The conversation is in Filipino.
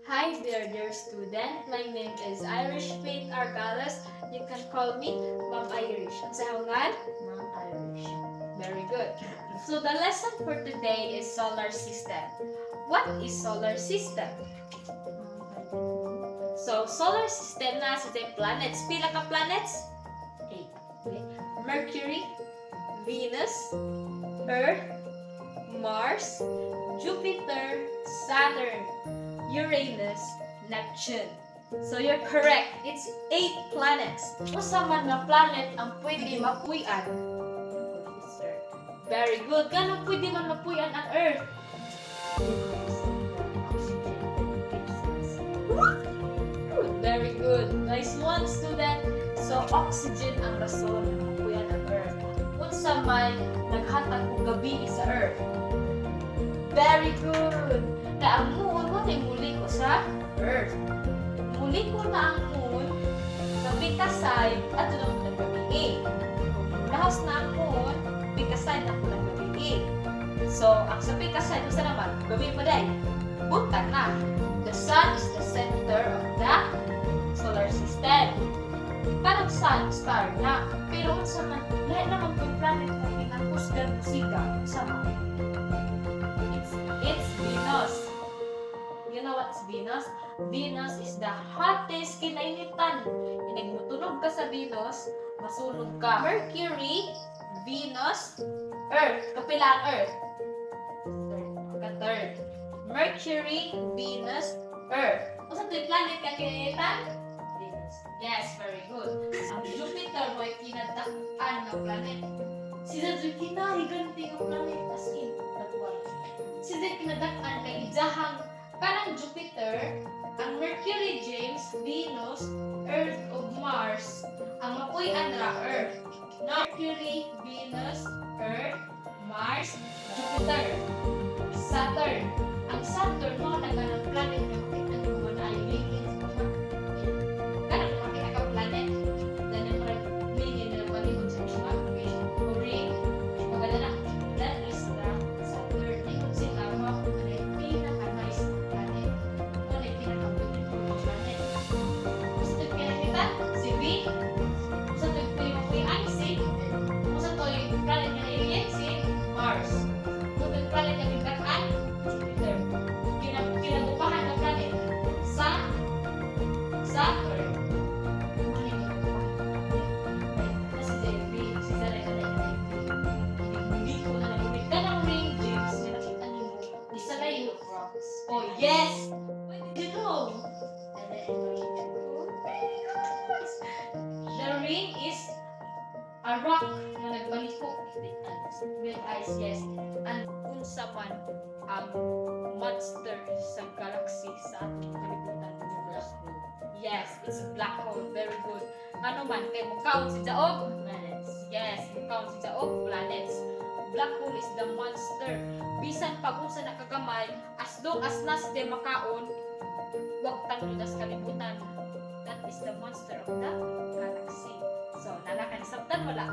Hi there, dear student. My name is Irish Faith Argalas. You can call me Ma'am Irish. Ang sahangan? Ma'am Irish. Very good. So the lesson for today is solar system. What is solar system? So solar system na sa planets. Pila ka planets? 8. Mercury, Venus, Earth, Mars, Jupiter, Saturn, Uranus, Neptune. So you're correct. It's 8 planets. Usa man nga planet ang pwede mapuy-an? Very good. Ganun pwede man mapuy-an ang Earth? Very good. Nice one, student. So oxygen ang rason ng mapuy-an ang Earth. Unsa man naghatag og gabi sa Earth? Very good. Na ang moon mo ay muli ko sa Earth. Muli ko na ang moon sa bigkasay at tulong ng gabi. Lahos na ang moon, bigkasay na tulong ng gabi. So, ang sa bigkasay, sa naman, gabi pa dahil, buntag na. The sun is the center of the solar system. Parang sun, star na. Pero sa man, lahat naman kung planet na pinahusgan ng siga, sama. It's Venus. You know what's Venus? Venus is the hottest kinainitan. Inigmutunog ka sa Venus, masulog ka. Mercury, Venus, Earth. Kapila ang Earth? Third. Mercury, Venus, Earth. Kung saan ito'y planet ka kinainitan? Venus. Yes, very good. Ang Jupiter mo ay kinadaan ng planet. Sila do'y kinahiganti ng planet as in. Sila kinadaan kay Ijahang parang Jupiter, ang Mercury, James, Venus, Earth, o Mars, ang mapuy-an ra Earth. Mercury, Venus, Earth, Mars, Jupiter, Saturn. Ang Saturn mo nagkanang planet na makita nyo mo na ay lingin sa mga kanang makita ka planet na naman lingin na palihod sa mga application o ring. Maganda na, that is the Saturn. Ikot sila mo na yung pinaka-nice planet. Ito na yung pinaka-beautiful planet. Gusto ito kinakita? Si V. Gusto ito yung pinaka-ay si gusto ito yung planet na nilingin si Mars. Gusto ito yung planet na pinaka-ay Jupiter. Kinagupahan ng planet sa Saturn. Kasi si Zara ka na hindi ko na nag-ring. Ganang ring, James, na nakita niyo. Isa na yung rocks. Oh, yes! Where did you know? The ring is a rock na nagbaliko with ice, yes. And unsa man ang monster sa galaxy sa ating kalibutan universe. Yes, it's a black hole. Very good. Ano man, kay mukhaon si Jaog planets. Yes, mukhaon si Jaog planets. Black hole is the monster. Bisan pag unsa nakagamay, as long as nas de makaon, wag tangod sa kalibutan. That is the monster of the galaxy. So, nalakan sabtan wala.